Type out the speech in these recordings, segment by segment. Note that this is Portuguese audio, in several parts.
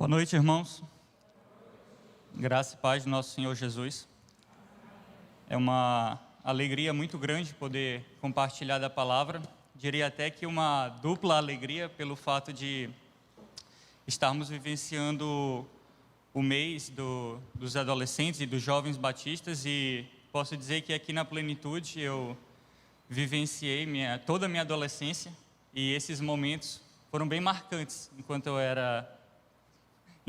Boa noite, irmãos. Graça e paz do nosso Senhor Jesus. É uma alegria muito grande poder compartilhar da palavra. Diria até que uma dupla alegria pelo fato de estarmos vivenciando o mês dos adolescentes e dos jovens batistas, e posso dizer que aqui na Plenitude eu vivenciei toda a minha adolescência, e esses momentos foram bem marcantes enquanto eu era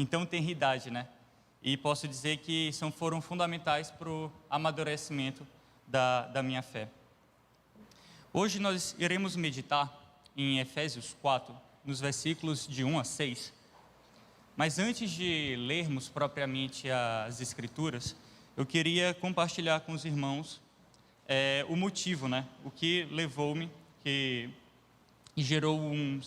então tenra idade, né? E posso dizer que foram fundamentais para o amadurecimento da minha fé. Hoje nós iremos meditar em Efésios 4, nos versículos de 1 a 6. Mas antes de lermos propriamente as Escrituras, eu queria compartilhar com os irmãos o motivo, né? O que levou-me, que gerou um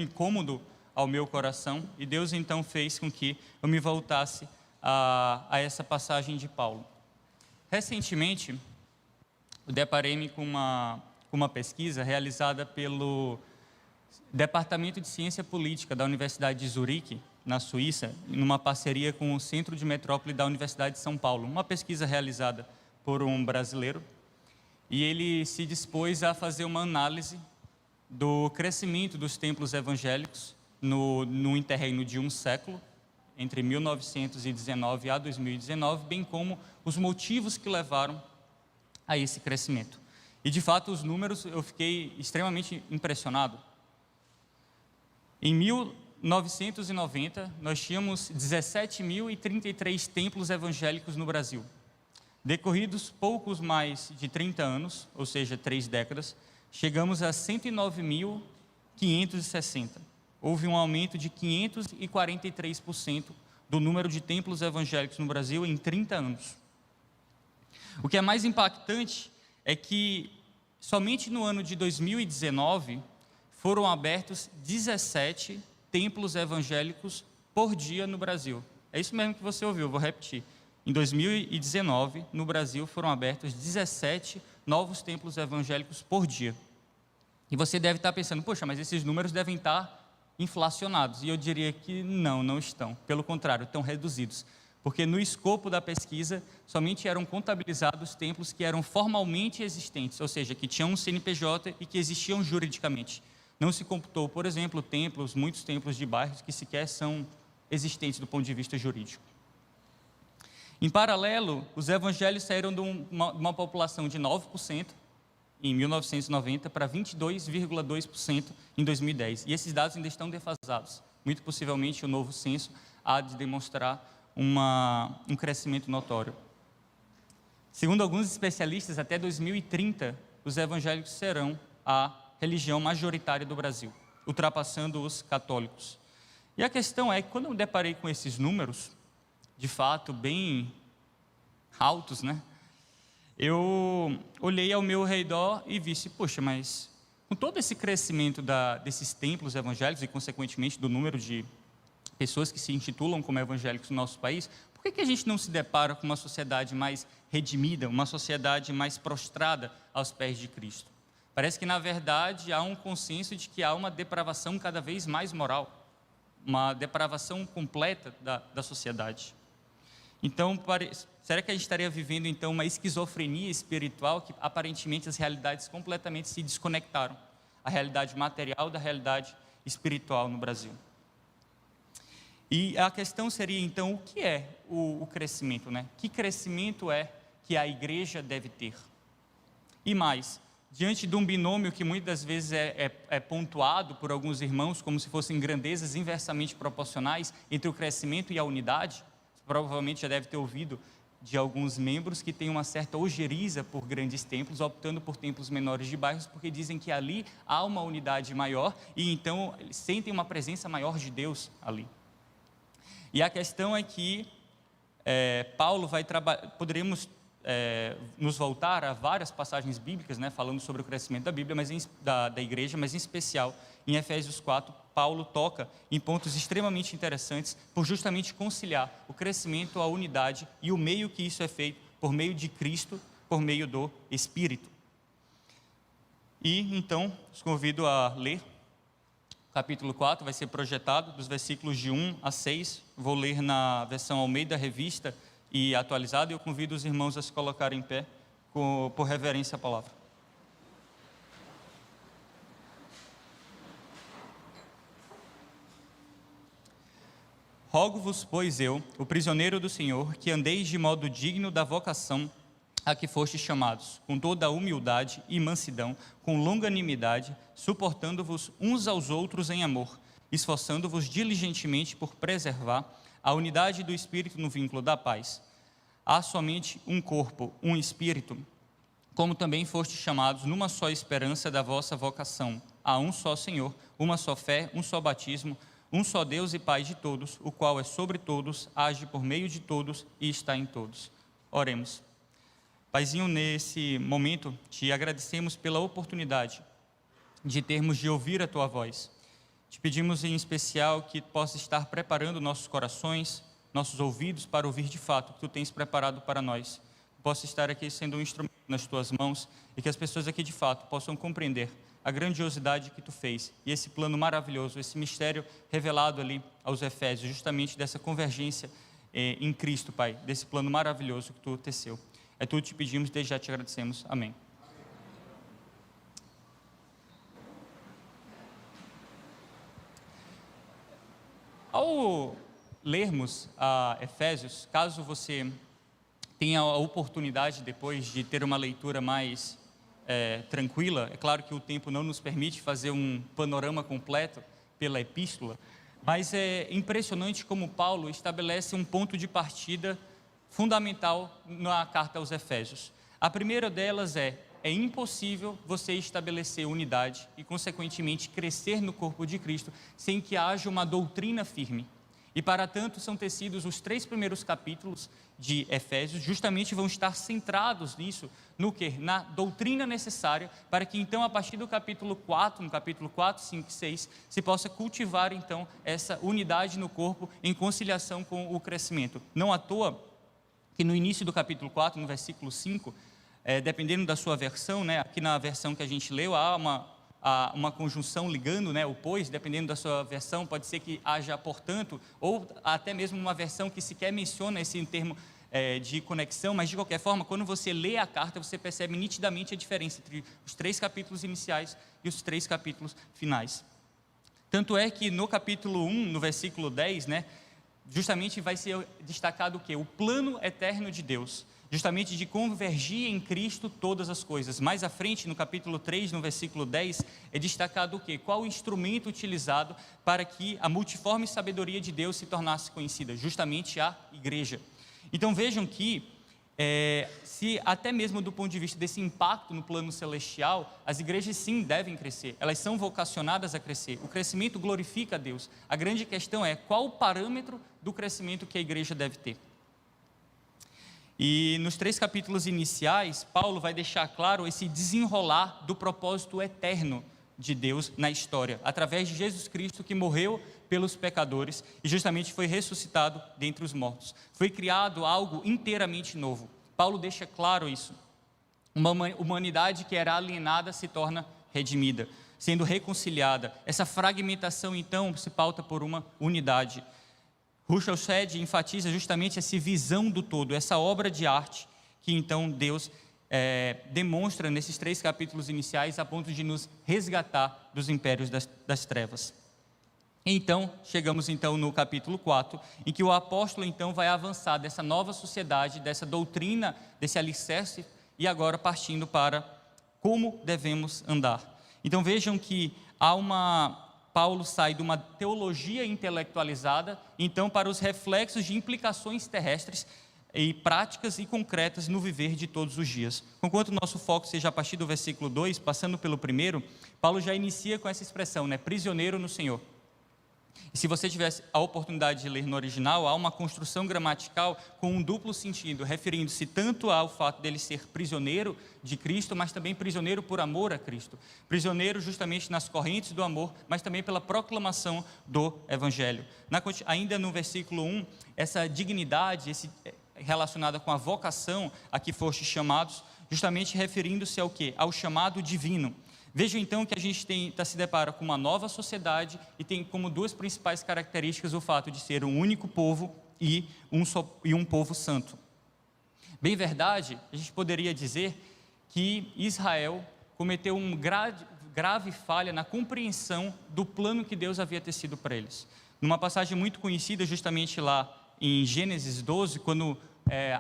incômodo ao meu coração, e Deus então fez com que eu me voltasse a essa passagem de Paulo. Recentemente, eu deparei-me com uma pesquisa realizada pelo Departamento de Ciência Política da Universidade de Zurique, na Suíça, numa parceria com o Centro de Metrópole da Universidade de São Paulo. Uma pesquisa realizada por um brasileiro, e ele se dispôs a fazer uma análise do crescimento dos templos evangélicos no interregno de um século, entre 1919 a 2019, bem como os motivos que levaram a esse crescimento. E, de fato, os números, eu fiquei extremamente impressionado. Em 1990, nós tínhamos 17.033 templos evangélicos no Brasil. Decorridos poucos mais de 30 anos, ou seja, 3 décadas, chegamos a 109.560. Houve um aumento de 543% do número de templos evangélicos no Brasil em 30 anos. O que é mais impactante é que somente no ano de 2019 foram abertos 17 templos evangélicos por dia no Brasil. É isso mesmo que você ouviu, eu vou repetir. Em 2019, no Brasil, foram abertos 17 novos templos evangélicos por dia. E você deve estar pensando, poxa, mas esses números devem estar inflacionados. E eu diria que não estão. Pelo contrário, estão reduzidos. Porque no escopo da pesquisa, somente eram contabilizados templos que eram formalmente existentes, ou seja, que tinham um CNPJ e que existiam juridicamente. Não se computou, por exemplo, muitos templos de bairros que sequer são existentes do ponto de vista jurídico. Em paralelo, os evangelhos saíram de uma população de 9% em 1990 para 22,2% em 2010. E esses dados ainda estão defasados. Muito possivelmente o novo censo há de demonstrar um crescimento notório. Segundo alguns especialistas, até 2030, os evangélicos serão a religião majoritária do Brasil, ultrapassando os católicos. E a questão é que, quando eu me deparei com esses números, de fato, bem altos, né? Eu olhei ao meu redor e vi, poxa, mas com todo esse crescimento desses templos evangélicos e, consequentemente, do número de pessoas que se intitulam como evangélicos no nosso país, por que a gente não se depara com uma sociedade mais redimida, uma sociedade mais prostrada aos pés de Cristo? Parece que, na verdade, há um consenso de que há uma depravação cada vez mais moral, uma depravação completa da sociedade. Então, será que a gente estaria vivendo, então, uma esquizofrenia espiritual que, aparentemente, as realidades completamente se desconectaram? A realidade material da realidade espiritual no Brasil. E a questão seria, então, o que é o crescimento, né? Que crescimento é que a igreja deve ter? E mais, diante de um binômio que muitas vezes é pontuado por alguns irmãos como se fossem grandezas inversamente proporcionais entre o crescimento e a unidade, provavelmente já deve ter ouvido de alguns membros que têm uma certa ojeriza por grandes templos, optando por templos menores de bairros, porque dizem que ali há uma unidade maior e então sentem uma presença maior de Deus ali. E a questão é que Paulo vai trabalhar, poderíamos nos voltar a várias passagens bíblicas, né, falando sobre o crescimento da Bíblia, da igreja, mas em especial em Efésios 4, Paulo toca em pontos extremamente interessantes por justamente conciliar o crescimento, a unidade e o meio que isso é feito por meio de Cristo, por meio do Espírito. E então, os convido a ler capítulo 4 vai ser projetado dos versículos de 1 a 6. Vou ler na versão Almeida Revista e atualizada, e eu convido os irmãos a se colocarem em pé por reverência à palavra. Rogo-vos, pois eu, o prisioneiro do Senhor, que andeis de modo digno da vocação a que fostes chamados, com toda a humildade e mansidão, com longanimidade, suportando-vos uns aos outros em amor, esforçando-vos diligentemente por preservar a unidade do Espírito no vínculo da paz. Há somente um corpo, um Espírito, como também fostes chamados numa só esperança da vossa vocação. Há um só Senhor, uma só fé, um só batismo, um só Deus e Pai de todos, o qual é sobre todos, age por meio de todos e está em todos. Oremos. Paizinho, nesse momento, te agradecemos pela oportunidade de termos de ouvir a Tua voz. Te pedimos em especial que possa estar preparando nossos corações, nossos ouvidos para ouvir de fato o que Tu tens preparado para nós. Possa estar aqui sendo um instrumento nas Tuas mãos e que as pessoas aqui de fato possam compreender a grandiosidade que Tu fez e esse plano maravilhoso, esse mistério revelado ali aos Efésios, justamente dessa convergência em Cristo, Pai, desse plano maravilhoso que Tu teceu. É tudo que te pedimos, desde já te agradecemos. Amém. Ao lermos a Efésios, caso você tenha a oportunidade depois de ter uma leitura mais tranquila, é claro que o tempo não nos permite fazer um panorama completo pela epístola, mas é impressionante como Paulo estabelece um ponto de partida fundamental na carta aos Efésios. A primeira delas é impossível você estabelecer unidade e, consequentemente, crescer no corpo de Cristo sem que haja uma doutrina firme. E, para tanto, são tecidos os 3 primeiros capítulos de Efésios, justamente vão estar centrados nisso, no quê? Na doutrina necessária, para que, então, a partir do capítulo 4, no capítulo 4, 5 e 6, se possa cultivar, então, essa unidade no corpo em conciliação com o crescimento. Não à toa que no início do capítulo 4, no versículo 5, dependendo da sua versão, aqui na versão que a gente leu, há uma conjunção ligando, o pois, dependendo da sua versão, pode ser que haja portanto, ou até mesmo uma versão que sequer menciona esse termo de conexão, mas de qualquer forma, quando você lê a carta, você percebe nitidamente a diferença entre os 3 capítulos iniciais e os 3 capítulos finais. Tanto é que no capítulo 1, no versículo 10, justamente vai ser destacado o quê? O plano eterno de Deus, justamente de convergir em Cristo todas as coisas. Mais à frente, no capítulo 3, no versículo 10, é destacado o quê? Qual o instrumento utilizado para que a multiforme sabedoria de Deus se tornasse conhecida? Justamente a igreja. Então vejam que, se até mesmo do ponto de vista desse impacto no plano celestial, as igrejas sim devem crescer, elas são vocacionadas a crescer, o crescimento glorifica a Deus. A grande questão é qual o parâmetro do crescimento que a igreja deve ter. E nos 3 capítulos iniciais, Paulo vai deixar claro esse desenrolar do propósito eterno de Deus na história, através de Jesus Cristo, que morreu pelos pecadores e justamente foi ressuscitado dentre os mortos. Foi criado algo inteiramente novo. Paulo deixa claro isso. Uma humanidade que era alienada se torna redimida, sendo reconciliada. Essa fragmentação, então, se pauta por uma unidade. Russell Shedd enfatiza justamente essa visão do todo, essa obra de arte que então Deus demonstra nesses 3 capítulos iniciais a ponto de nos resgatar dos impérios das trevas. Então, chegamos então no capítulo 4, em que o apóstolo então vai avançar dessa nova sociedade, dessa doutrina, desse alicerce, e agora partindo para como devemos andar. Então vejam que Paulo sai de uma teologia intelectualizada, então, para os reflexos de implicações terrestres e práticas e concretas no viver de todos os dias. Conquanto o nosso foco seja a partir do versículo 2, passando pelo primeiro, Paulo já inicia com essa expressão, prisioneiro no Senhor. E se você tivesse a oportunidade de ler no original, há uma construção gramatical com um duplo sentido, referindo-se tanto ao fato dele ser prisioneiro de Cristo, mas também prisioneiro por amor a Cristo. Prisioneiro justamente nas correntes do amor, mas também pela proclamação do Evangelho. Ainda no versículo 1, essa dignidade relacionada com a vocação a que fostes chamados, justamente referindo-se ao quê? Ao chamado divino. Vejam então que a gente se depara com uma nova sociedade e tem como duas principais características o fato de ser um único povo e um povo santo. Bem verdade, a gente poderia dizer que Israel cometeu uma grave falha na compreensão do plano que Deus havia tecido para eles. Numa passagem muito conhecida, justamente lá em Gênesis 12, quando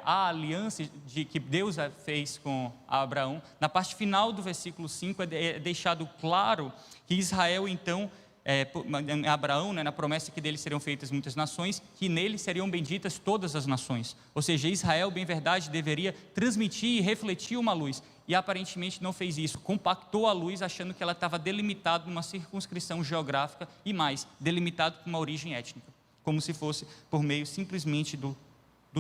a aliança que Deus fez com Abraão, na parte final do versículo 5 é deixado claro que Israel então, Abraão, na promessa que dele seriam feitas muitas nações, que nele seriam benditas todas as nações, ou seja, Israel, bem verdade, deveria transmitir e refletir uma luz, e aparentemente não fez isso, compactou a luz achando que ela estava delimitada numa circunscrição geográfica e mais, delimitado por uma origem étnica, como se fosse por meio simplesmente do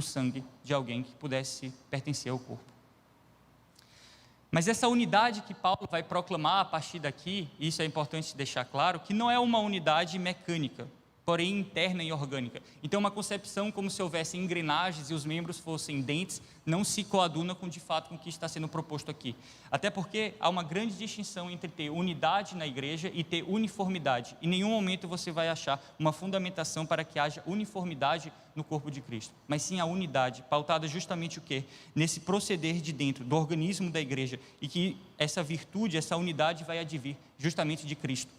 sangue de alguém que pudesse pertencer ao corpo. Mas essa unidade que Paulo vai proclamar a partir daqui, e isso é importante deixar claro, que não é uma unidade mecânica, porém interna e orgânica. Então, uma concepção como se houvesse engrenagens e os membros fossem dentes, não se coaduna de fato com o que está sendo proposto aqui. Até porque há uma grande distinção entre ter unidade na igreja e ter uniformidade. Em nenhum momento você vai achar uma fundamentação para que haja uniformidade no corpo de Cristo, mas sim a unidade, pautada justamente o quê? Nesse proceder de dentro do organismo da igreja, e que essa virtude, essa unidade vai advir justamente de Cristo.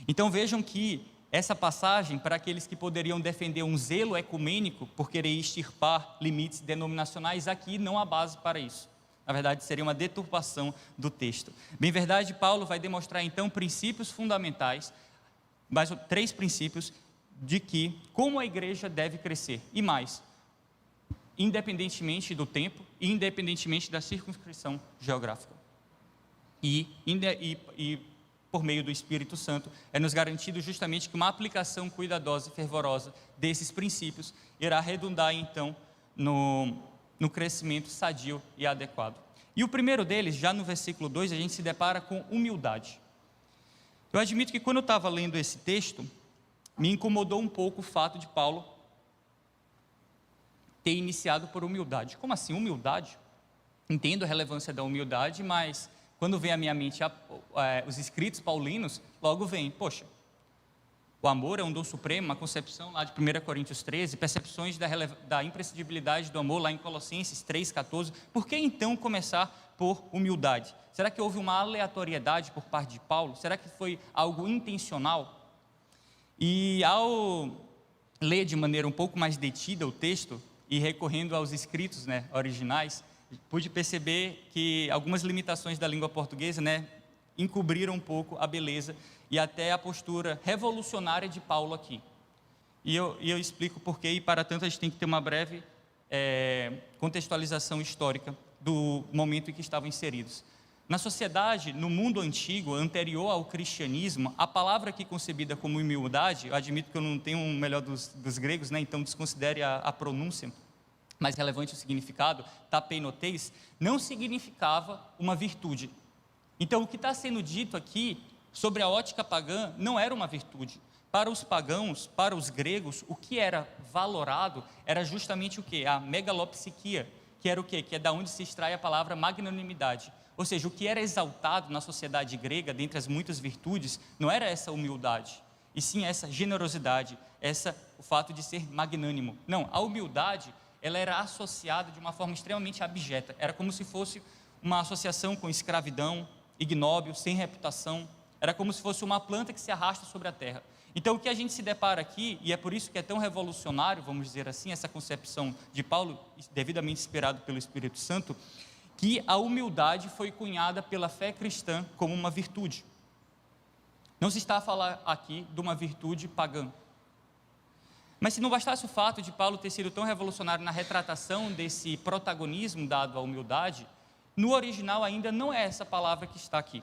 Então vejam que essa passagem, para aqueles que poderiam defender um zelo ecumênico por querer extirpar limites denominacionais, aqui não há base para isso. Na verdade, seria uma deturpação do texto. Bem verdade, Paulo vai demonstrar então princípios fundamentais, mais 3 princípios de que como a igreja deve crescer, e mais, independentemente do tempo e independentemente da circunscrição geográfica. E por meio do Espírito Santo, é nos garantido justamente que uma aplicação cuidadosa e fervorosa desses princípios irá redundar então no crescimento sadio e adequado. E o primeiro deles, já no versículo 2, a gente se depara com humildade. Eu admito que quando eu estava lendo esse texto, me incomodou um pouco o fato de Paulo ter iniciado por humildade. Como assim, humildade? Entendo a relevância da humildade, mas quando vem à minha mente os escritos paulinos, logo vem, poxa, o amor é um dom supremo, uma concepção lá de 1 Coríntios 13, percepções da imprescindibilidade do amor lá em Colossenses 3,14, por que então começar por humildade? Será que houve uma aleatoriedade por parte de Paulo? Será que foi algo intencional? E ao ler de maneira um pouco mais detida o texto, e recorrendo aos escritos originais, pude perceber que algumas limitações da língua portuguesa encobriram um pouco a beleza e até a postura revolucionária de Paulo aqui. E eu explico porquê, e para tanto a gente tem que ter uma breve contextualização histórica do momento em que estavam inseridos. Na sociedade, no mundo antigo, anterior ao cristianismo, a palavra aqui concebida como humildade, eu admito que eu não tenho o melhor dos gregos, então desconsidere a pronúncia, mais relevante o significado, tapeinoteis, não significava uma virtude. Então, o que está sendo dito aqui, sobre a ótica pagã, não era uma virtude. Para os pagãos, para os gregos, o que era valorado era justamente o quê? A megalopsiquia, que era o quê? Que é da onde se extrai a palavra magnanimidade. Ou seja, o que era exaltado na sociedade grega, dentre as muitas virtudes, não era essa humildade, e sim essa generosidade, o fato de ser magnânimo. Não, a humildade, ela era associada de uma forma extremamente abjeta, era como se fosse uma associação com escravidão, ignóbil, sem reputação, era como se fosse uma planta que se arrasta sobre a terra. Então, o que a gente se depara aqui, e é por isso que é tão revolucionário, vamos dizer assim, essa concepção de Paulo, devidamente inspirado pelo Espírito Santo, que a humildade foi cunhada pela fé cristã como uma virtude. Não se está a falar aqui de uma virtude pagã. Mas se não bastasse o fato de Paulo ter sido tão revolucionário na retratação desse protagonismo dado à humildade, no original ainda não é essa palavra que está aqui.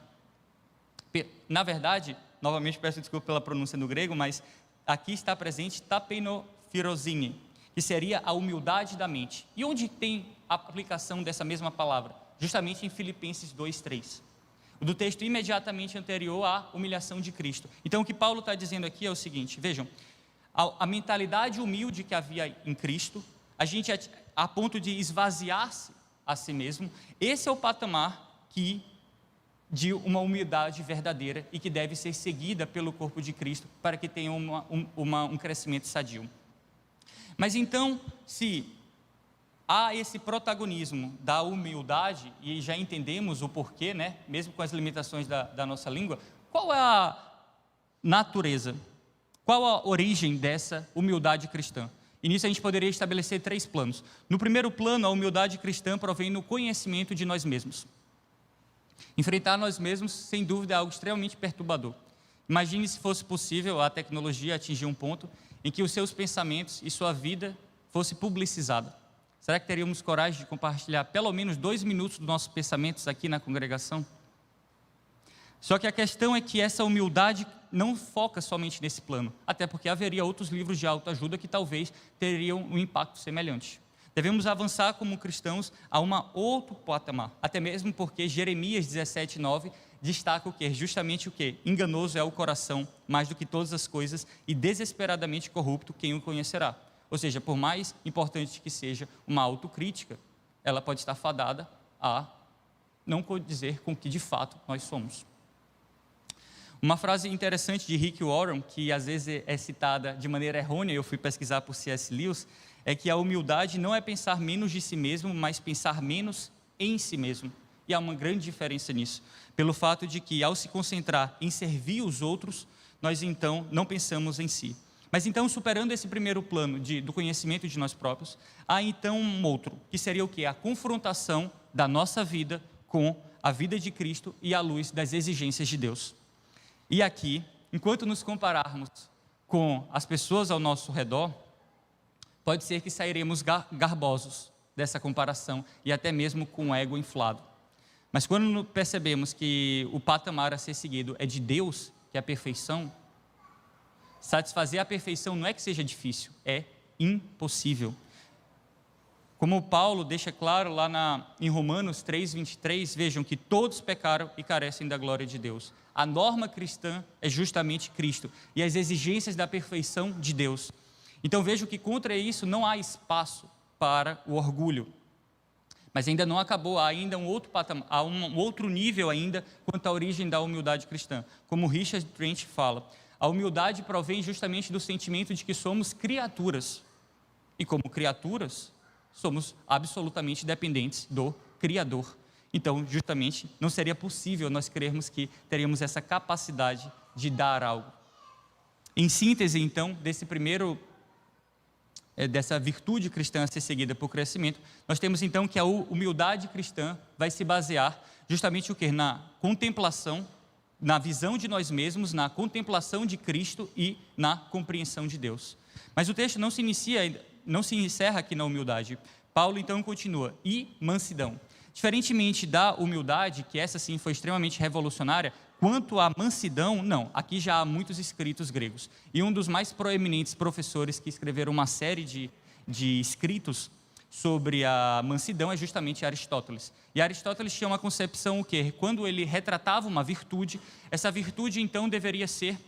Na verdade, novamente peço desculpa pela pronúncia no grego, mas aqui está presente tapeinofirosine, que seria a humildade da mente. E onde tem a aplicação dessa mesma palavra? Justamente em Filipenses 2:3. O do texto imediatamente anterior à humilhação de Cristo. Então, o que Paulo está dizendo aqui é o seguinte, vejam, a mentalidade humilde que havia em Cristo, a ponto de esvaziar-se a si mesmo, esse é o patamar que de uma humildade verdadeira e que deve ser seguida pelo corpo de Cristo para que tenha um crescimento sadio. Mas então, se há esse protagonismo da humildade, e já entendemos o porquê, né? Mesmo com as limitações da nossa língua, qual é a natureza, qual a origem dessa humildade cristã? E nisso a gente poderia estabelecer 3 planos. No primeiro plano, a humildade cristã provém no conhecimento de nós mesmos. Enfrentar nós mesmos, sem dúvida, é algo extremamente perturbador. Imagine se fosse possível a tecnologia atingir um ponto em que os seus pensamentos e sua vida fosse publicizada. Será que teríamos coragem de compartilhar pelo menos 2 minutos dos nossos pensamentos aqui na congregação? Só que a questão é que essa humildade não foca somente nesse plano, até porque haveria outros livros de autoajuda que talvez teriam um impacto semelhante. Devemos avançar como cristãos a outro patamar, até mesmo porque Jeremias 17:9 destaca o quê? Justamente o quê? Enganoso é o coração, mais do que todas as coisas, e desesperadamente corrupto, quem o conhecerá? Ou seja, por mais importante que seja uma autocrítica, ela pode estar fadada a não condizer com o que de fato nós somos. Uma frase interessante de Rick Warren, que às vezes é citada de maneira errônea, eu fui pesquisar por C.S. Lewis, é que a humildade não é pensar menos de si mesmo, mas pensar menos em si mesmo. E há uma grande diferença nisso, pelo fato de que ao se concentrar em servir os outros, nós então não pensamos em si. Mas então, superando esse primeiro plano do conhecimento de nós próprios, há então um outro, que seria o quê? A confrontação da nossa vida com a vida de Cristo e à luz das exigências de Deus. E aqui, enquanto nos compararmos com as pessoas ao nosso redor, pode ser que sairemos garbosos dessa comparação e até mesmo com o ego inflado. Mas quando percebemos que o patamar a ser seguido é de Deus, que é a perfeição, satisfazer a perfeição não é que seja difícil, é impossível. Como Paulo deixa claro lá em Romanos 3:23, vejam que todos pecaram e carecem da glória de Deus. A norma cristã é justamente Cristo e as exigências da perfeição de Deus. Então vejam que contra isso não há espaço para o orgulho. Mas ainda não acabou, há ainda um outro patamar, há um outro nível ainda quanto à origem da humildade cristã. Como Richard Trent fala, a humildade provém justamente do sentimento de que somos criaturas. E como criaturas, somos absolutamente dependentes do Criador. Então, justamente, não seria possível nós crermos que teríamos essa capacidade de dar algo. Em síntese, então, dessa virtude cristã a ser seguida por crescimento, nós temos então que a humildade cristã vai se basear justamente o quê? Na contemplação, na visão de nós mesmos, na contemplação de Cristo e na compreensão de Deus. Mas o texto não se encerra aqui na humildade. Paulo então continua, e mansidão. Diferentemente da humildade, que essa sim foi extremamente revolucionária, quanto à mansidão, não. Aqui já há muitos escritos gregos. E um dos mais proeminentes professores que escreveram uma série de escritos sobre a mansidão é justamente Aristóteles. E Aristóteles tinha uma concepção o quê? Quando ele retratava uma virtude, essa virtude então deveria ser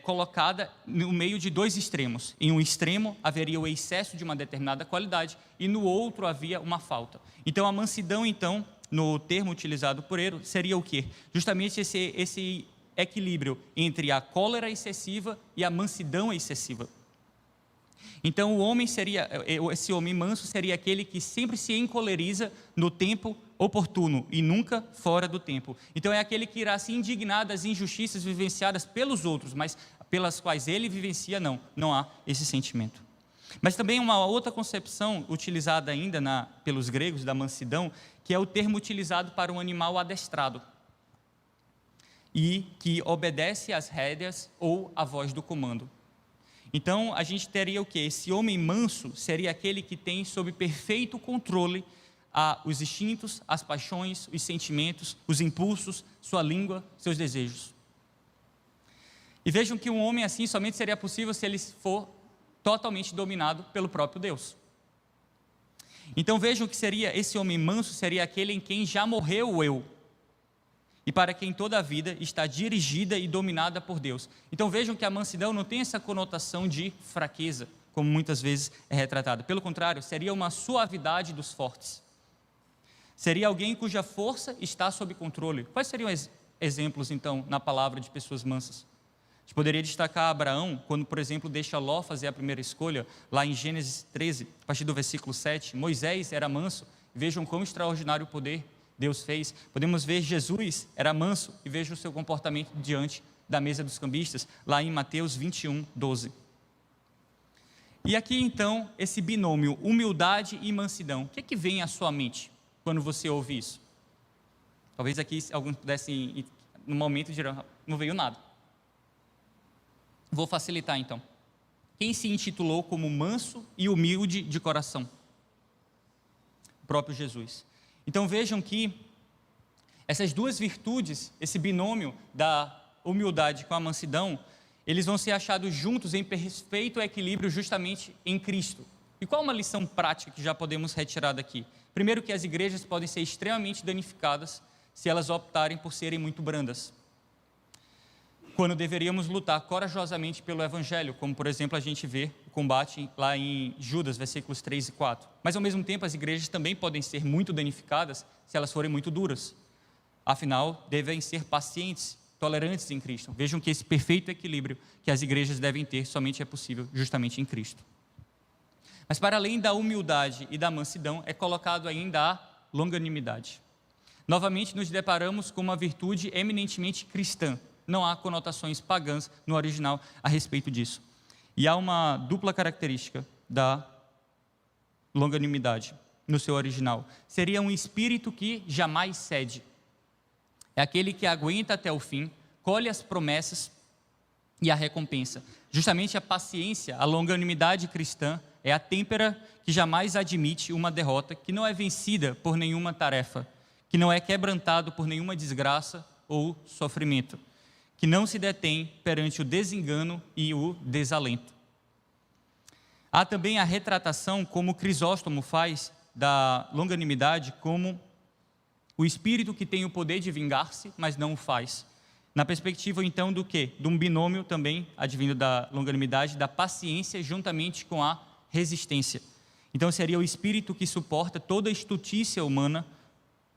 colocada no meio de 2 extremos. Em um extremo haveria o excesso de uma determinada qualidade e no outro havia uma falta. Então a mansidão, então, no termo utilizado por ele, seria o quê? Justamente esse equilíbrio entre a cólera excessiva e a mansidão excessiva. Então esse homem manso seria aquele que sempre se encoleriza no tempo oportuno e nunca fora do tempo. Então é aquele que irá se indignar das injustiças vivenciadas pelos outros, mas pelas quais ele vivencia, não há esse sentimento. Mas também uma outra concepção utilizada ainda pelos gregos da mansidão, que é o termo utilizado para um animal adestrado e que obedece às rédeas ou à voz do comando. Então a gente teria o quê? Esse homem manso seria aquele que tem sob perfeito controle os instintos, as paixões, os sentimentos, os impulsos, sua língua, seus desejos. E vejam que um homem assim somente seria possível se ele for totalmente dominado pelo próprio Deus. Então vejam que esse homem manso seria aquele em quem já morreu o eu, e para quem toda a vida está dirigida e dominada por Deus. Então vejam que a mansidão não tem essa conotação de fraqueza, como muitas vezes é retratada. Pelo contrário, seria uma suavidade dos fortes. Seria alguém cuja força está sob controle. Quais seriam exemplos, então, na palavra de pessoas mansas? A gente poderia destacar Abraão, quando, por exemplo, deixa Ló fazer a primeira escolha, lá em Gênesis 13, a partir do versículo 7. Moisés era manso, vejam quão extraordinário poder Deus fez. Podemos ver Jesus era manso, e vejam o seu comportamento diante da mesa dos cambistas, lá em Mateus 21, 12. E aqui, então, esse binômio, humildade e mansidão. O que é que vem à sua mente quando você ouve isso? Talvez aqui alguns pudessem, no momento, dizer, não veio nada. Vou facilitar, então. Quem se intitulou como manso e humilde de coração? O próprio Jesus. Então, vejam que essas duas virtudes, esse binômio da humildade com a mansidão, eles vão ser achados juntos em perfeito equilíbrio justamente em Cristo. E qual uma lição prática que já podemos retirar daqui? Primeiro, que as igrejas podem ser extremamente danificadas se elas optarem por serem muito brandas, quando deveríamos lutar corajosamente pelo Evangelho, como, por exemplo, a gente vê o combate lá em Judas, versículos 3 e 4. Mas, ao mesmo tempo, as igrejas também podem ser muito danificadas se elas forem muito duras. Afinal, devem ser pacientes, tolerantes em Cristo. Vejam que esse perfeito equilíbrio que as igrejas devem ter somente é possível justamente em Cristo. Mas, para além da humildade e da mansidão, é colocado ainda a longanimidade. Novamente, nos deparamos com uma virtude eminentemente cristã. Não há conotações pagãs no original a respeito disso. E há uma dupla característica da longanimidade no seu original. Seria um espírito que jamais cede. É aquele que aguenta até o fim, colhe as promessas e a recompensa. Justamente a paciência, a longanimidade cristã é a têmpera que jamais admite uma derrota, que não é vencida por nenhuma tarefa, que não é quebrantado por nenhuma desgraça ou sofrimento, que não se detém perante o desengano e o desalento. Há também a retratação, como Crisóstomo faz, da longanimidade como o espírito que tem o poder de vingar-se, mas não o faz. Na perspectiva, então, do quê? De um binômio também, advindo da longanimidade, da paciência juntamente com a resistência. Então, seria o espírito que suporta toda a estutícia humana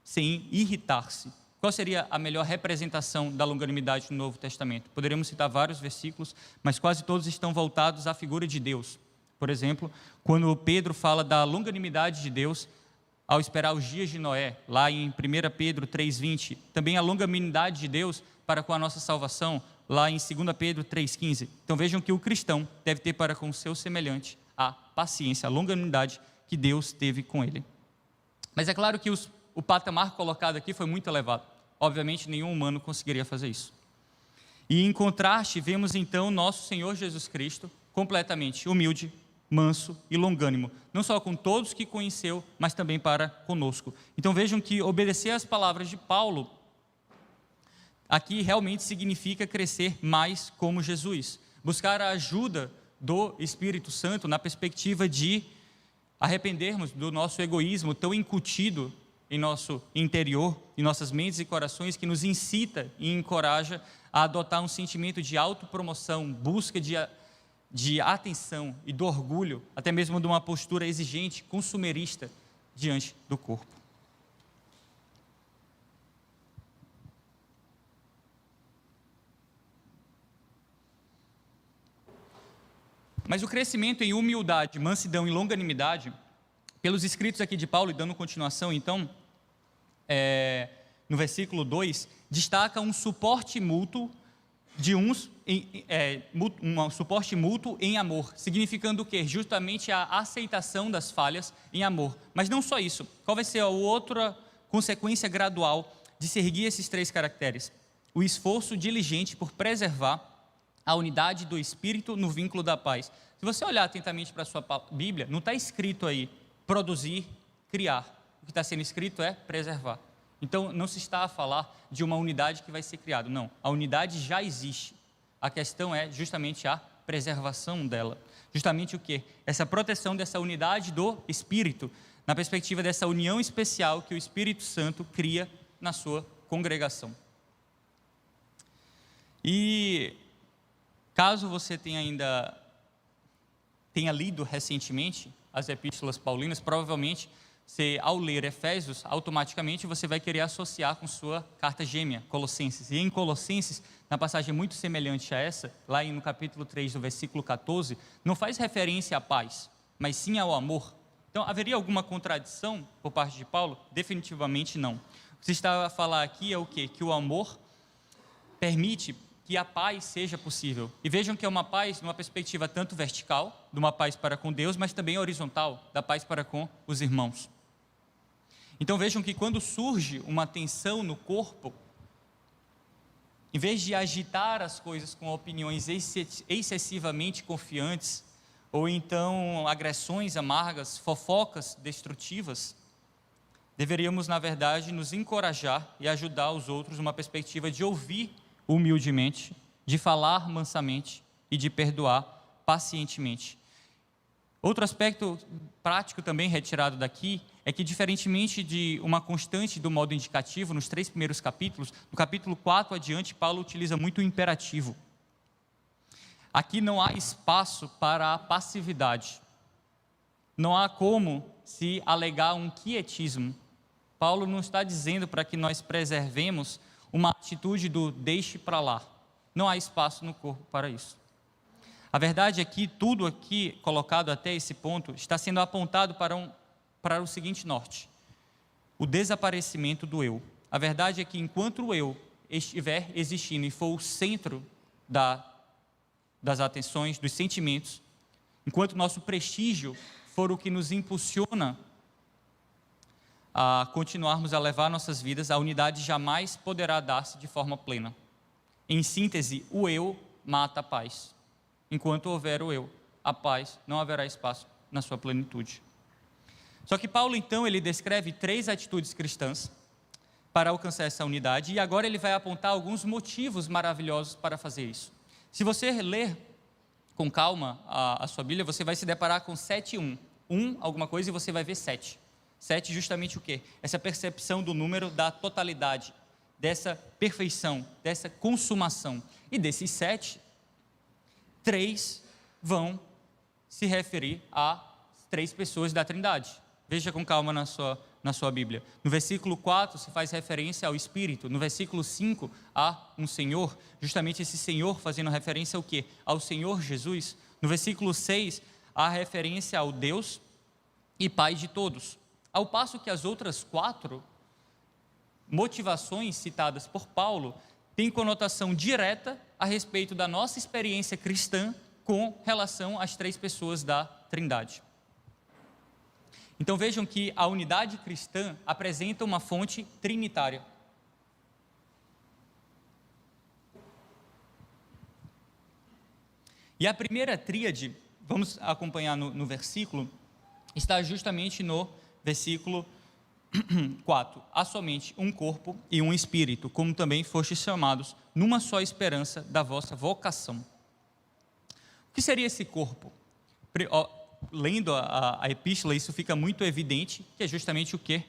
sem irritar-se. Qual seria a melhor representação da longanimidade no Novo Testamento? Poderíamos citar vários versículos, mas quase todos estão voltados à figura de Deus. Por exemplo, quando Pedro fala da longanimidade de Deus ao esperar os dias de Noé, lá em 1 Pedro 3,20. Também a longanimidade de Deus para com a nossa salvação, lá em 2 Pedro 3,15. Então vejam que o cristão deve ter para com o seu semelhante a paciência, a longanimidade que Deus teve com ele. Mas é claro que o patamar colocado aqui foi muito elevado. Obviamente, nenhum humano conseguiria fazer isso. E em contraste, vemos então nosso Senhor Jesus Cristo completamente humilde, manso e longânimo, não só com todos que conheceu, mas também para conosco. Então vejam que obedecer às palavras de Paulo aqui realmente significa crescer mais como Jesus, buscar a ajuda do Espírito Santo na perspectiva de arrependermos do nosso egoísmo tão incutido em nosso interior, em nossas mentes e corações, que nos incita e encoraja a adotar um sentimento de autopromoção, busca de atenção e do orgulho, até mesmo de uma postura exigente, consumerista, diante do corpo. Mas o crescimento em humildade, mansidão e longanimidade, pelos escritos aqui de Paulo, e dando continuação, então, no versículo 2, destaca um suporte mútuo de um suporte mútuo em amor, significando o quê? Justamente a aceitação das falhas em amor. Mas não só isso. Qual vai ser a outra consequência gradual de seguir esses três caracteres? O esforço diligente por preservar a unidade do Espírito no vínculo da paz. Se você olhar atentamente para a sua Bíblia, não está escrito aí produzir, criar. O que está sendo escrito é preservar. Então, não se está a falar de uma unidade que vai ser criada, não. A unidade já existe. A questão é justamente a preservação dela. Justamente o quê? Essa proteção dessa unidade do Espírito, na perspectiva dessa união especial que o Espírito Santo cria na sua congregação. E caso você tenha lido recentemente as epístolas paulinas, provavelmente Você, ao ler Efésios, automaticamente você vai querer associar com sua carta gêmea, Colossenses. E em Colossenses, na passagem muito semelhante a essa, lá no capítulo 3, do versículo 14, não faz referência à paz, mas sim ao amor. Então, haveria alguma contradição por parte de Paulo? Definitivamente não. O que se está a falar aqui é o quê? Que o amor permite que a paz seja possível. E vejam que é uma paz numa perspectiva tanto vertical, de uma paz para com Deus, mas também horizontal, da paz para com os irmãos. Então vejam que quando surge uma tensão no corpo, em vez de agitar as coisas com opiniões excessivamente confiantes, ou então agressões amargas, fofocas destrutivas, deveríamos, na verdade, nos encorajar e ajudar os outros numa perspectiva de ouvir humildemente, de falar mansamente e de perdoar pacientemente. Outro aspecto prático também retirado daqui é que, diferentemente de uma constante do modo indicativo nos 3 primeiros capítulos, no capítulo 4 adiante, Paulo utiliza muito o imperativo. Aqui não há espaço para a passividade. Não há como se alegar um quietismo. Paulo não está dizendo para que nós preservemos uma atitude do deixe para lá. Não há espaço no corpo para isso. A verdade é que tudo aqui colocado até esse ponto está sendo apontado para o seguinte norte: o desaparecimento do eu. A verdade é que enquanto o eu estiver existindo e for o centro das atenções, dos sentimentos, enquanto nosso prestígio for o que nos impulsiona a continuarmos a levar nossas vidas, a unidade jamais poderá dar-se de forma plena. Em síntese, o eu mata a paz. Enquanto houver o eu, a paz, não haverá espaço na sua plenitude. Só que Paulo, então, ele descreve 3 atitudes cristãs para alcançar essa unidade, e agora ele vai apontar alguns motivos maravilhosos para fazer isso. Se você ler com calma a sua Bíblia, você vai se deparar com 7:1. Alguma coisa, e você vai ver 7. 7 justamente o quê? Essa percepção do número da totalidade, dessa perfeição, dessa consumação. E desses 7, 3 vão se referir a 3 pessoas da Trindade. Veja com calma na sua Bíblia. No versículo 4 se faz referência ao Espírito. No versículo 5 há um Senhor, justamente esse Senhor fazendo referência ao quê? Ao Senhor Jesus. No versículo 6 há referência ao Deus e Pai de todos. Ao passo que as outras 4 motivações citadas por Paulo têm conotação direta a respeito da nossa experiência cristã com relação às 3 pessoas da Trindade. Então vejam que a unidade cristã apresenta uma fonte trinitária. E a primeira tríade, vamos acompanhar no versículo, está justamente no versículo 4. Há somente um corpo e um espírito, como também fostes chamados, numa só esperança da vossa vocação. O que seria esse corpo? Lendo a epístola, isso fica muito evidente, que é justamente o quê?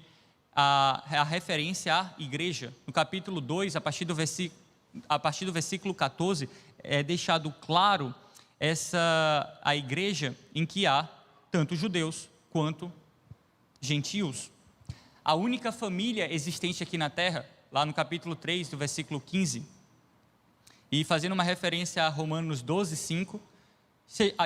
A referência à igreja. No capítulo 2, a partir do versículo 14, é deixado claro a igreja em que há tanto judeus quanto gentios. A única família existente aqui na terra, lá no capítulo 3, do versículo 15, e fazendo uma referência a Romanos 12, 5,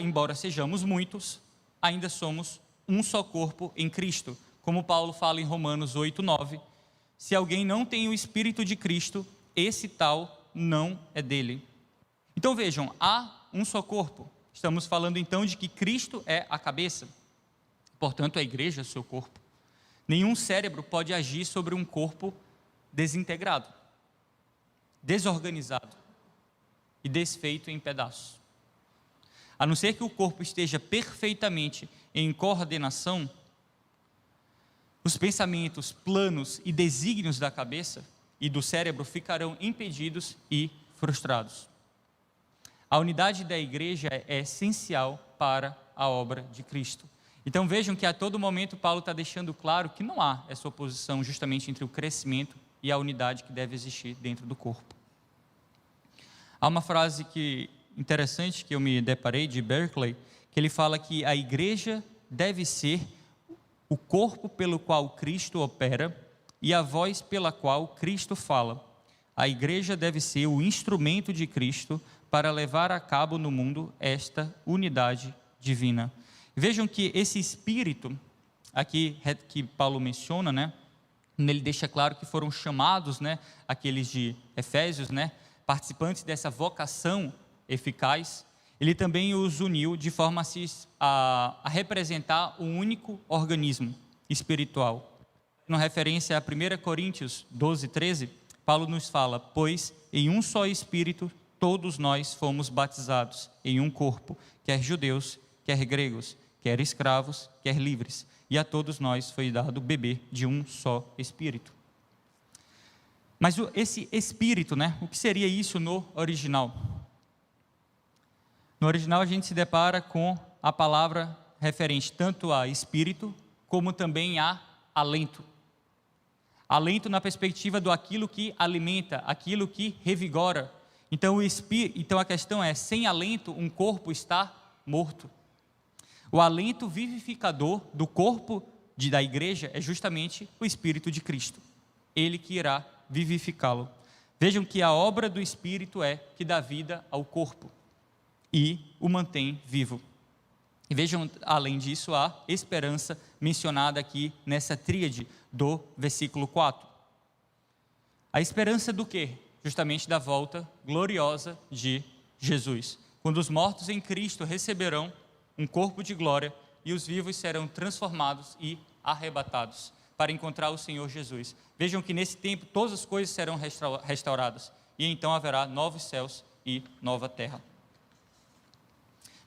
embora sejamos muitos, ainda somos um só corpo em Cristo, como Paulo fala em Romanos 8, 9, se alguém não tem o Espírito de Cristo, esse tal não é dele. Então vejam, há um só corpo, estamos falando então de que Cristo é a cabeça, portanto a igreja é seu corpo. Nenhum cérebro pode agir sobre um corpo desintegrado, desorganizado e desfeito em pedaços. A não ser que o corpo esteja perfeitamente em coordenação, os pensamentos, planos e desígnios da cabeça e do cérebro ficarão impedidos e frustrados. A unidade da igreja é essencial para a obra de Cristo. Então vejam que a todo momento Paulo está deixando claro que não há essa oposição justamente entre o crescimento e a unidade que deve existir dentro do corpo. Há uma frase interessante que eu me deparei de Berkeley, que ele fala que a igreja deve ser o corpo pelo qual Cristo opera e a voz pela qual Cristo fala. A igreja deve ser o instrumento de Cristo para levar a cabo no mundo esta unidade divina. Vejam que esse Espírito, aqui que Paulo menciona, né? Ele deixa claro que foram chamados, né, aqueles de Efésios, né, participantes dessa vocação eficaz. Ele também os uniu de forma a representar um único organismo espiritual. Na referência a 1 Coríntios 12, 13, Paulo nos fala: pois em um só Espírito todos nós fomos batizados em um corpo, quer judeus, quer gregos, quer escravos, quer livres, e a todos nós foi dado beber de um só Espírito. Mas esse Espírito, né, o que seria isso no original? No original a gente se depara com a palavra referente tanto a Espírito, como também a alento. Alento na perspectiva do aquilo que alimenta, aquilo que revigora. Então a questão é, sem alento um corpo está morto. O alento vivificador do corpo da igreja é justamente o Espírito de Cristo. Ele que irá vivificá-lo. Vejam que a obra do Espírito é que dá vida ao corpo e o mantém vivo. E vejam, além disso, a esperança mencionada aqui nessa tríade do versículo 4. A esperança do quê? Justamente da volta gloriosa de Jesus. Quando os mortos em Cristo receberão um corpo de glória e os vivos serão transformados e arrebatados para encontrar o Senhor Jesus. Vejam que nesse tempo todas as coisas serão restauradas e então haverá novos céus e nova terra.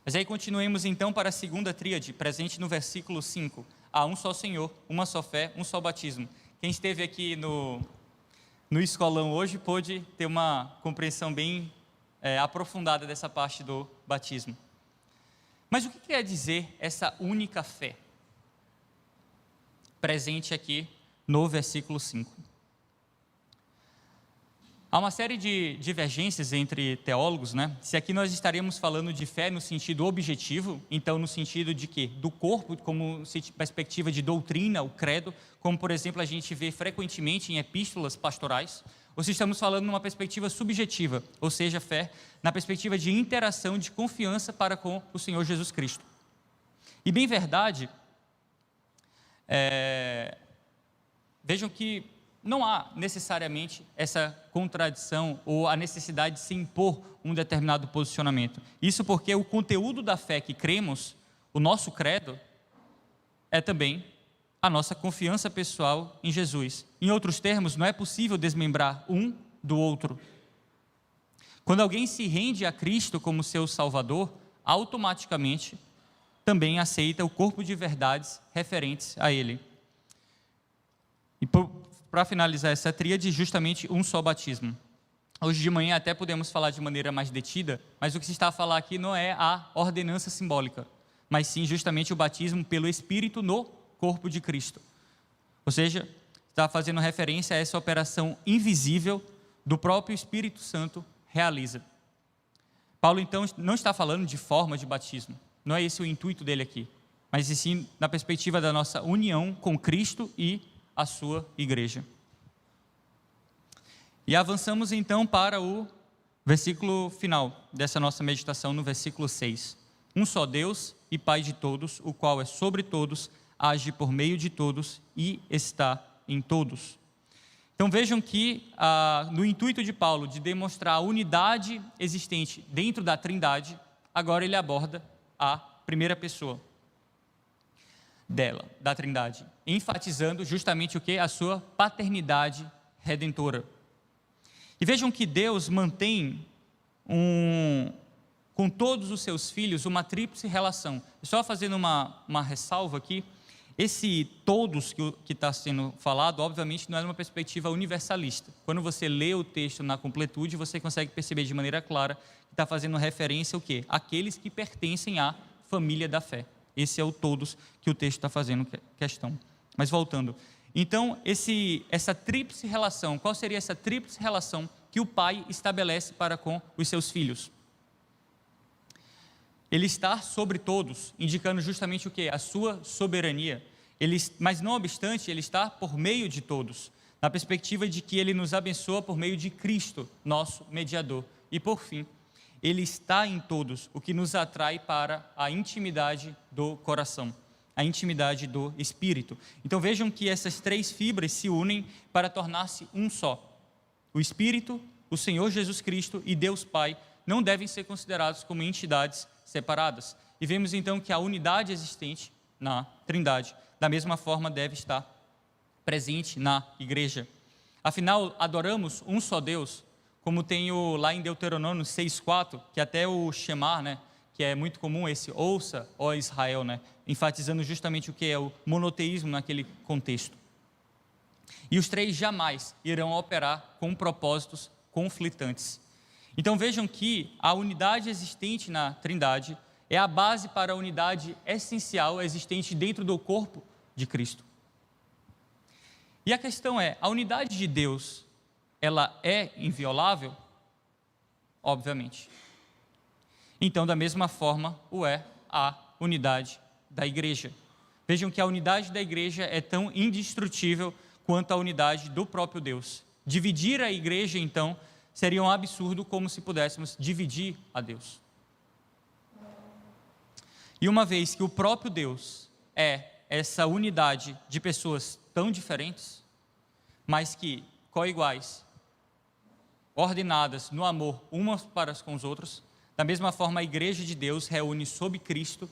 Mas aí continuemos então para a segunda tríade, presente no versículo 5. Há um só Senhor, uma só fé, um só batismo. Quem esteve aqui no escolão hoje pôde ter uma compreensão bem aprofundada dessa parte do batismo. Mas o que quer dizer essa única fé? Presente aqui no versículo 5. Há uma série de divergências entre teólogos, né? Se aqui nós estaríamos falando de fé no sentido objetivo, então no sentido de quê? Do corpo, como perspectiva de doutrina, o credo, como por exemplo a gente vê frequentemente em epístolas pastorais, ou se estamos falando numa perspectiva subjetiva, ou seja, fé na perspectiva de interação, de confiança para com o Senhor Jesus Cristo. E bem verdade, vejam que não há necessariamente essa contradição ou a necessidade de se impor um determinado posicionamento. Isso porque o conteúdo da fé que cremos, o nosso credo, é também a nossa confiança pessoal em Jesus. Em outros termos, não é possível desmembrar um do outro. Quando alguém se rende a Cristo como seu Salvador, automaticamente também aceita o corpo de verdades referentes a Ele. E para finalizar essa tríade, justamente um só batismo. Hoje de manhã até podemos falar de maneira mais detida, mas o que se está a falar aqui não é a ordenança simbólica, mas sim justamente o batismo pelo Espírito no corpo de Cristo. Ou seja, está fazendo referência a essa operação invisível do próprio Espírito Santo realiza. Paulo então não está falando de forma de batismo, não é esse o intuito dele aqui, mas sim na perspectiva da nossa união com Cristo e a sua igreja. E avançamos então para o versículo final dessa nossa meditação, no versículo 6. Um só Deus e Pai de todos, o qual é sobre todos, age por meio de todos e está em todos. Então vejam que no intuito de Paulo de demonstrar a unidade existente dentro da Trindade, agora ele aborda a primeira pessoa da Trindade, enfatizando justamente o que? A sua paternidade redentora. E vejam que Deus mantém com todos os seus filhos uma tríplice relação. Só fazendo uma ressalva aqui, esse todos que está sendo falado, obviamente, não é uma perspectiva universalista. Quando você lê o texto na completude, você consegue perceber de maneira clara que está fazendo referência ao quê? Aqueles que pertencem à família da fé. Esse é o todos que o texto está fazendo questão. Mas voltando. Então, essa tríplice relação, qual seria essa tríplice relação que o pai estabelece para com os seus filhos? Ele está sobre todos, indicando justamente o quê? A sua soberania. Mas não obstante, ele está por meio de todos, na perspectiva de que ele nos abençoa por meio de Cristo, nosso mediador. E por fim, ele está em todos, o que nos atrai para a intimidade do coração, a intimidade do Espírito. Então vejam que essas três fibras se unem para tornar-se um só. O Espírito, o Senhor Jesus Cristo e Deus Pai não devem ser considerados como entidades separadas. E vemos então que a unidade existente na Trindade, da mesma forma, deve estar presente na igreja. Afinal, adoramos um só Deus, como tem lá em Deuteronômio 6,4, que até o Shemar, né, que é muito comum esse ouça, ó Israel, né, enfatizando justamente o que é o monoteísmo naquele contexto. E os três jamais irão operar com propósitos conflitantes. Então vejam que a unidade existente na Trindade é a base para a unidade essencial existente dentro do corpo de Cristo. E a questão é, a unidade de Deus, ela é inviolável? Obviamente. Então, da mesma forma, o é a unidade da igreja. Vejam que a unidade da igreja é tão indestrutível quanto a unidade do próprio Deus. Dividir a igreja, então, seria um absurdo, como se pudéssemos dividir a Deus. E uma vez que o próprio Deus é essa unidade de pessoas tão diferentes, mas que coiguais, ordenadas no amor umas para com os outros, da mesma forma a igreja de Deus reúne sob Cristo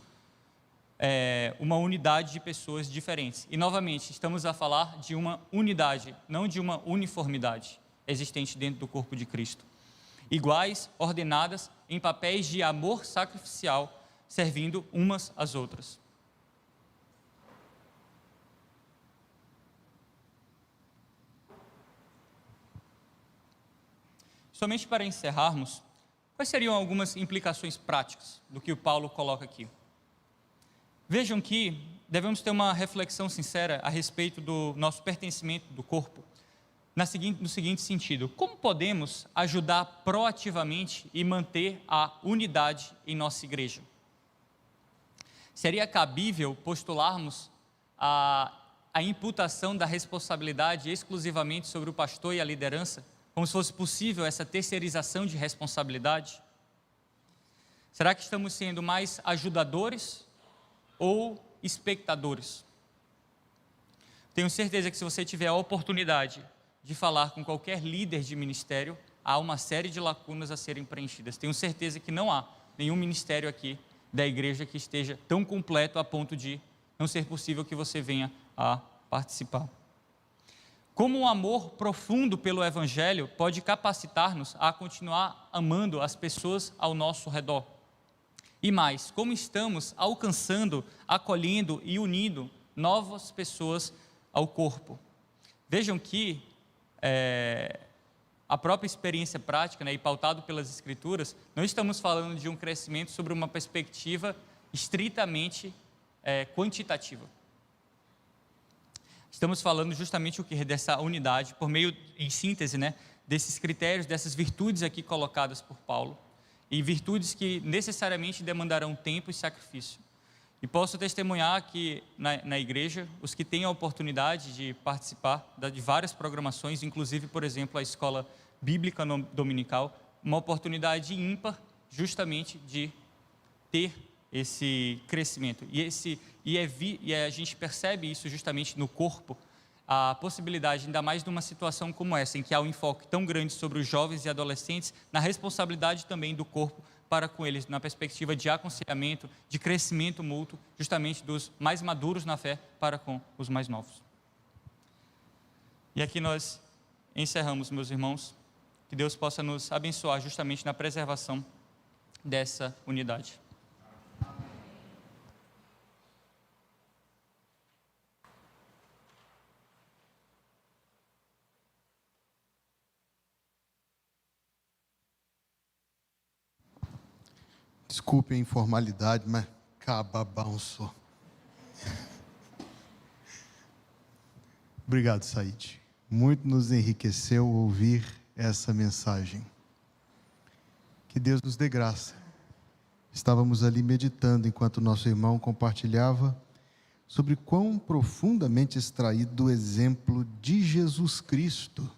uma unidade de pessoas diferentes. E novamente, estamos a falar de uma unidade, não de uma uniformidade existente dentro do corpo de Cristo. Iguais, ordenadas em papéis de amor sacrificial, servindo umas às outras. Somente para encerrarmos, quais seriam algumas implicações práticas do que o Paulo coloca aqui? Vejam que devemos ter uma reflexão sincera a respeito do nosso pertencimento do corpo, no seguinte sentido: como podemos ajudar proativamente e manter a unidade em nossa igreja? Seria cabível postularmos a imputação da responsabilidade exclusivamente sobre o pastor e a liderança, como se fosse possível essa terceirização de responsabilidade? Será que estamos sendo mais ajudadores ou espectadores? Tenho certeza que se você tiver a oportunidade de falar com qualquer líder de ministério, há uma série de lacunas a serem preenchidas. Tenho certeza que não há nenhum ministério aqui da igreja que esteja tão completo a ponto de não ser possível que você venha a participar. Como um amor profundo pelo Evangelho pode capacitar-nos a continuar amando as pessoas ao nosso redor? E mais, como estamos alcançando, acolhendo e unindo novas pessoas ao corpo? Vejam que a própria experiência prática, né, e pautado pelas Escrituras, não estamos falando de um crescimento sobre uma perspectiva estritamente quantitativa. Estamos falando justamente o que? Dessa unidade, por meio, em síntese, né, desses critérios, dessas virtudes aqui colocadas por Paulo, e virtudes que necessariamente demandarão tempo e sacrifício. E posso testemunhar que na igreja, os que têm a oportunidade de participar de várias programações, inclusive, por exemplo, a escola bíblica dominical, uma oportunidade ímpar justamente de ter esse crescimento. E a gente percebe isso justamente no corpo, a possibilidade, ainda mais numa situação como essa, em que há um enfoque tão grande sobre os jovens e adolescentes, na responsabilidade também do corpo para com eles, na perspectiva de aconselhamento, de crescimento mútuo, justamente dos mais maduros na fé para com os mais novos. E aqui nós encerramos, meus irmãos, que Deus possa nos abençoar justamente na preservação dessa unidade. Desculpe a informalidade, mas cababão só. Obrigado, Said. Muito nos enriqueceu ouvir essa mensagem. Que Deus nos dê graça. Estávamos ali meditando enquanto nosso irmão compartilhava sobre quão profundamente extraído do exemplo de Jesus Cristo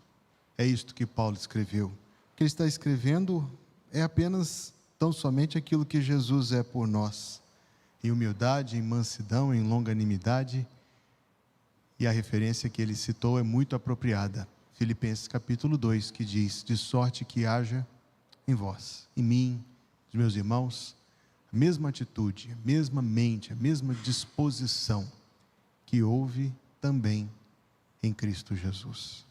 é isto que Paulo escreveu. O que ele está escrevendo é apenas, tão somente aquilo que Jesus é por nós, em humildade, em mansidão, em longanimidade, e a referência que ele citou é muito apropriada. Filipenses capítulo 2, que diz: de sorte que haja em vós, em mim, os meus irmãos, a mesma atitude, a mesma mente, a mesma disposição que houve também em Cristo Jesus.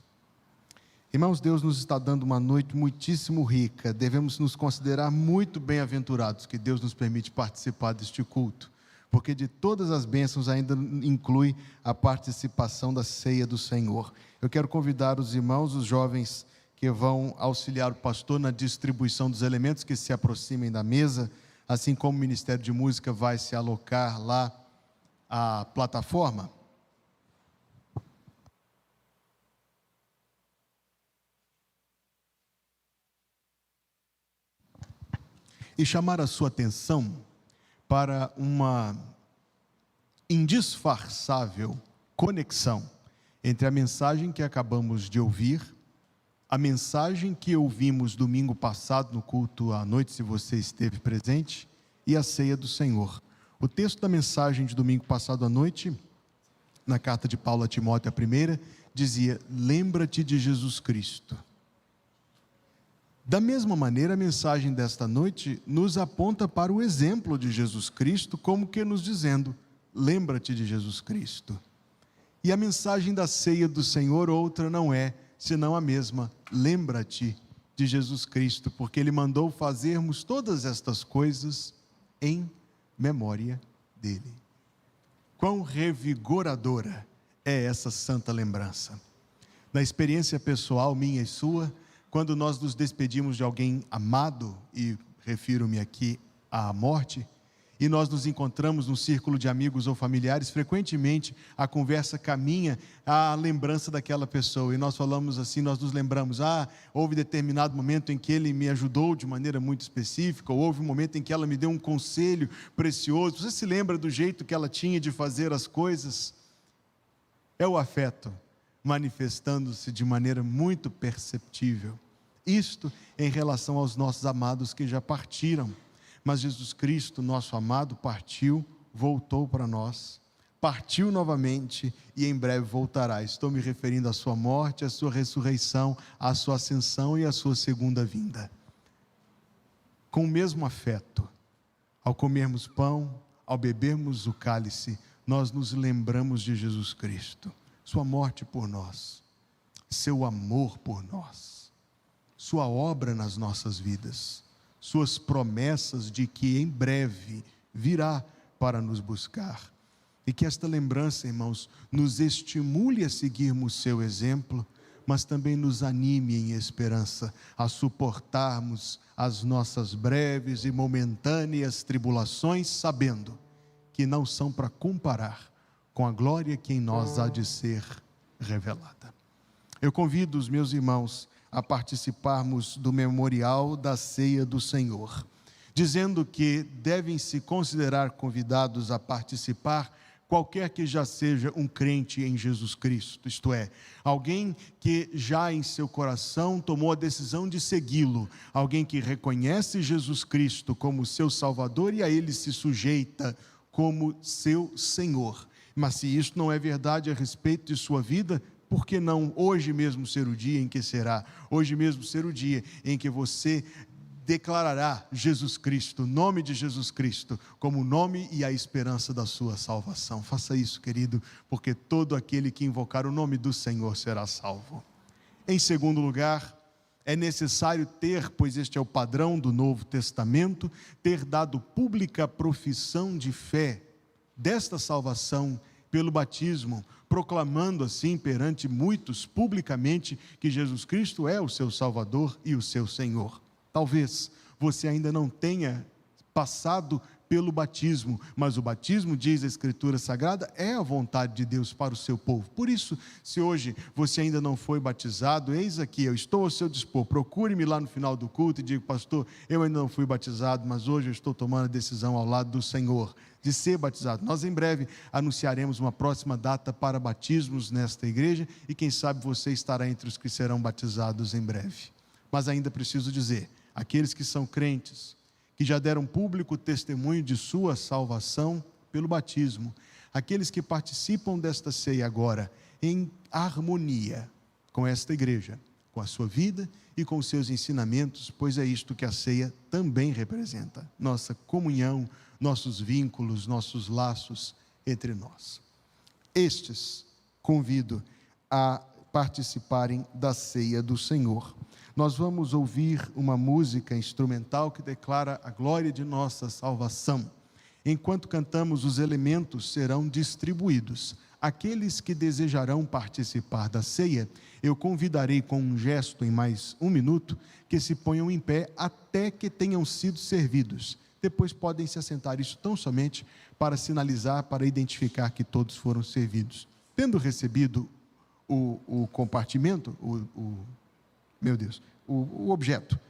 Irmãos, Deus nos está dando uma noite muitíssimo rica. Devemos nos considerar muito bem-aventurados que Deus nos permite participar deste culto, porque de todas as bênçãos ainda inclui a participação da ceia do Senhor. Eu quero convidar os irmãos, os jovens que vão auxiliar o pastor na distribuição dos elementos, que se aproximem da mesa, assim como o Ministério de Música vai se alocar lá à plataforma. E chamar a sua atenção para uma indisfarçável conexão entre a mensagem que acabamos de ouvir, a mensagem que ouvimos domingo passado no culto à noite, se você esteve presente, e a ceia do Senhor. O texto da mensagem de domingo passado à noite, na carta de Paulo a Timóteo, a primeira, dizia: lembra-te de Jesus Cristo. Da mesma maneira, a mensagem desta noite nos aponta para o exemplo de Jesus Cristo, como que nos dizendo: lembra-te de Jesus Cristo. E a mensagem da ceia do Senhor, outra não é, senão a mesma: lembra-te de Jesus Cristo, porque Ele mandou fazermos todas estas coisas em memória dEle. Quão revigoradora é essa santa lembrança. Na experiência pessoal minha e sua, quando nós nos despedimos de alguém amado, e refiro-me aqui à morte, e nós nos encontramos num círculo de amigos ou familiares, frequentemente a conversa caminha à lembrança daquela pessoa, e nós falamos assim, nós nos lembramos: houve determinado momento em que ele me ajudou de maneira muito específica, ou houve um momento em que ela me deu um conselho precioso. Você se lembra do jeito que ela tinha de fazer as coisas? É o afeto manifestando-se de maneira muito perceptível. Isto em relação aos nossos amados que já partiram. Mas Jesus Cristo, nosso amado, partiu, voltou para nós, partiu novamente e em breve voltará. Estou me referindo à sua morte, à sua ressurreição, à sua ascensão e à sua segunda vinda. Com o mesmo afeto, ao comermos pão, ao bebermos o cálice, nós nos lembramos de Jesus Cristo, sua morte por nós, seu amor por nós, sua obra nas nossas vidas, suas promessas de que em breve virá para nos buscar. E que esta lembrança, irmãos, nos estimule a seguirmos seu exemplo, mas também nos anime em esperança a suportarmos as nossas breves e momentâneas tribulações, sabendo que não são para comparar com a glória que em nós há de ser revelada. Eu convido os meus irmãos a participarmos do memorial da ceia do Senhor, dizendo que devem se considerar convidados a participar qualquer que já seja um crente em Jesus Cristo, isto é, alguém que já em seu coração tomou a decisão de segui-lo, alguém que reconhece Jesus Cristo como seu Salvador e a Ele se sujeita como seu Senhor. Mas se isso não é verdade a respeito de sua vida, por que não hoje mesmo ser o dia em que será? Hoje mesmo ser o dia em que você declarará Jesus Cristo, o nome de Jesus Cristo, como o nome e a esperança da sua salvação. Faça isso, querido, porque todo aquele que invocar o nome do Senhor será salvo. Em segundo lugar, é necessário ter, pois este é o padrão do Novo Testamento, ter dado pública profissão de fé desta salvação pelo batismo, proclamando assim perante muitos publicamente que Jesus Cristo é o seu Salvador e o seu Senhor. Talvez você ainda não tenha passado pelo batismo, mas o batismo, diz a Escritura Sagrada, é a vontade de Deus para o seu povo. Por isso, se hoje você ainda não foi batizado, eis aqui, eu estou ao seu dispor, procure-me lá no final do culto e diga: pastor, eu ainda não fui batizado, mas hoje eu estou tomando a decisão ao lado do Senhor de ser batizado. Nós em breve anunciaremos uma próxima data para batismos nesta igreja, e quem sabe você estará entre os que serão batizados em breve. Mas ainda preciso dizer, aqueles que são crentes, que já deram público testemunho de sua salvação pelo batismo, aqueles que participam desta ceia agora, em harmonia com esta igreja, com a sua vida e com os seus ensinamentos, pois é isto que a ceia também representa, nossa comunhão, nossos vínculos, nossos laços entre nós. Estes convido a participarem da ceia do Senhor. Nós vamos ouvir uma música instrumental que declara a glória de nossa salvação. Enquanto cantamos, os elementos serão distribuídos. Aqueles que desejarão participar da ceia, eu convidarei com um gesto em mais um minuto, que se ponham em pé até que tenham sido servidos. Depois podem se assentar, isso tão somente para sinalizar, para identificar que todos foram servidos. Tendo recebido o compartimento, o objeto,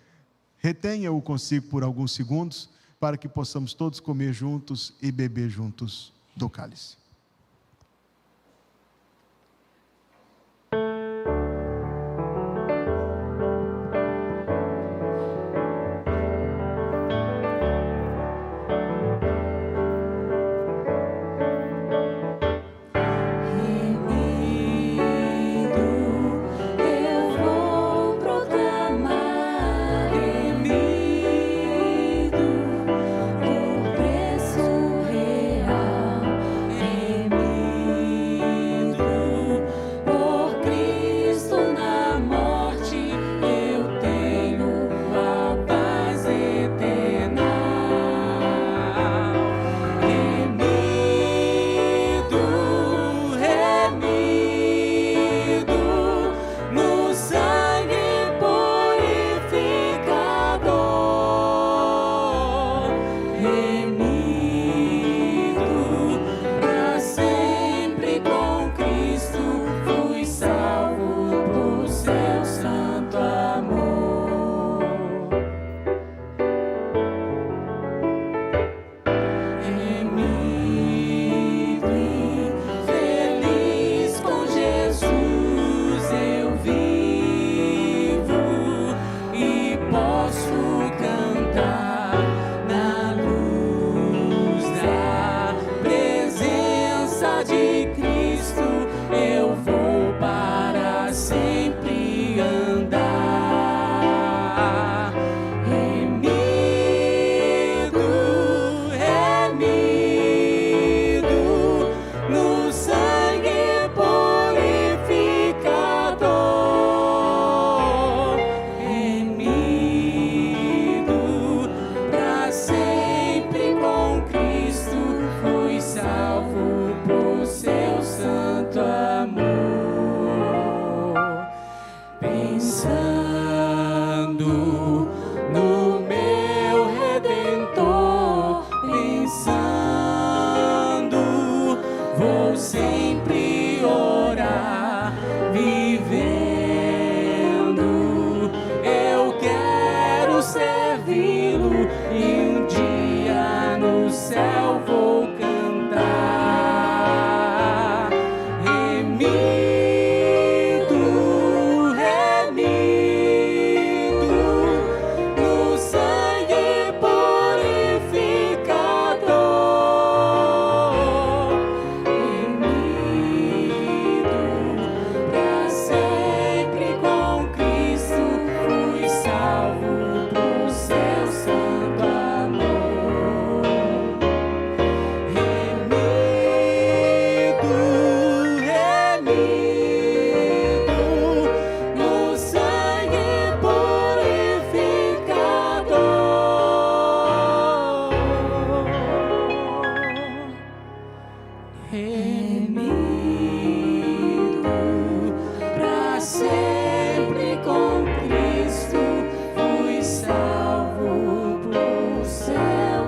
retenha-o consigo por alguns segundos, para que possamos todos comer juntos e beber juntos do cálice.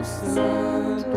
Santo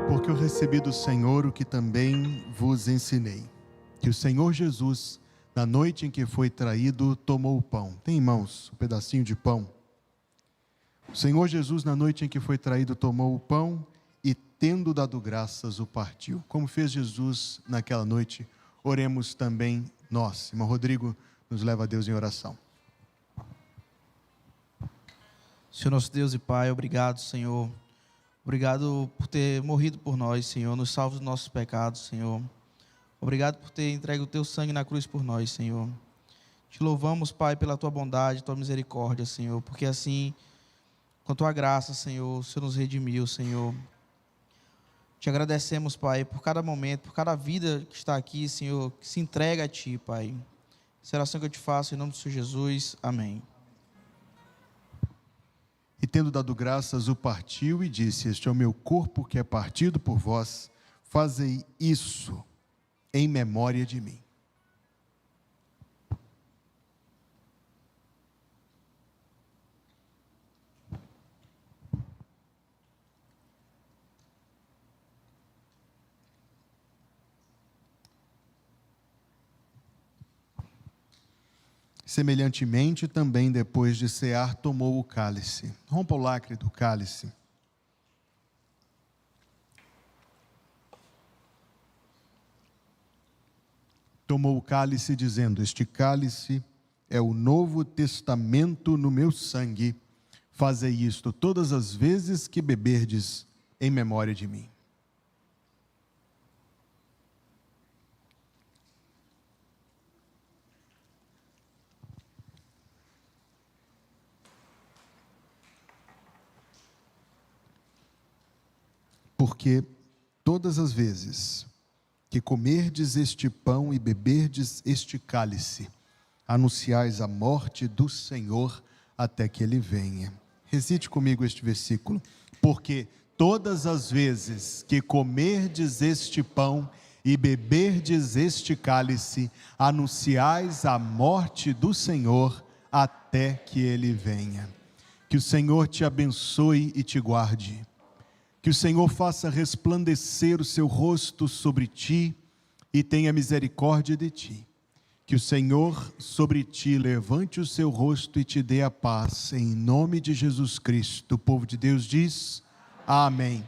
Porque eu recebi do Senhor o que também vos ensinei, que o Senhor Jesus, na noite em que foi traído, tomou o pão. Tem em mãos um pedacinho de pão. O Senhor Jesus, na noite em que foi traído, tomou o pão e, tendo dado graças, o partiu. Como fez Jesus naquela noite, oremos também nós. Irmão Rodrigo nos leva a Deus em oração. Senhor nosso Deus e Pai, obrigado, Senhor. Obrigado por ter morrido por nós, Senhor, nos salvos dos nossos pecados, Senhor. Obrigado por ter entregue o Teu sangue na cruz por nós, Senhor. Te louvamos, Pai, pela Tua bondade, Tua misericórdia, Senhor, porque assim, com a Tua graça, Senhor, o Senhor nos redimiu, Senhor. Te agradecemos, Pai, por cada momento, por cada vida que está aqui, Senhor, que se entrega a Ti, Pai. Essa oração que eu te faço, em nome do Senhor Jesus. Amém. E tendo dado graças, o partiu e disse: este é o meu corpo que é partido por vós, fazei isso em memória de mim. Semelhantemente, também depois de cear, tomou o cálice. Rompa o lacre do cálice. Tomou o cálice, dizendo: este cálice é o novo testamento no meu sangue. Fazei isto todas as vezes que beberdes em memória de mim. Porque todas as vezes que comerdes este pão e beberdes este cálice, anunciais a morte do Senhor até que Ele venha. Recite comigo este versículo. Porque todas as vezes que comerdes este pão e beberdes este cálice, anunciais a morte do Senhor até que Ele venha. Que o Senhor te abençoe e te guarde. Que o Senhor faça resplandecer o seu rosto sobre ti e tenha misericórdia de ti. Que o Senhor sobre ti levante o seu rosto e te dê a paz. Em nome de Jesus Cristo. O povo de Deus diz: amém.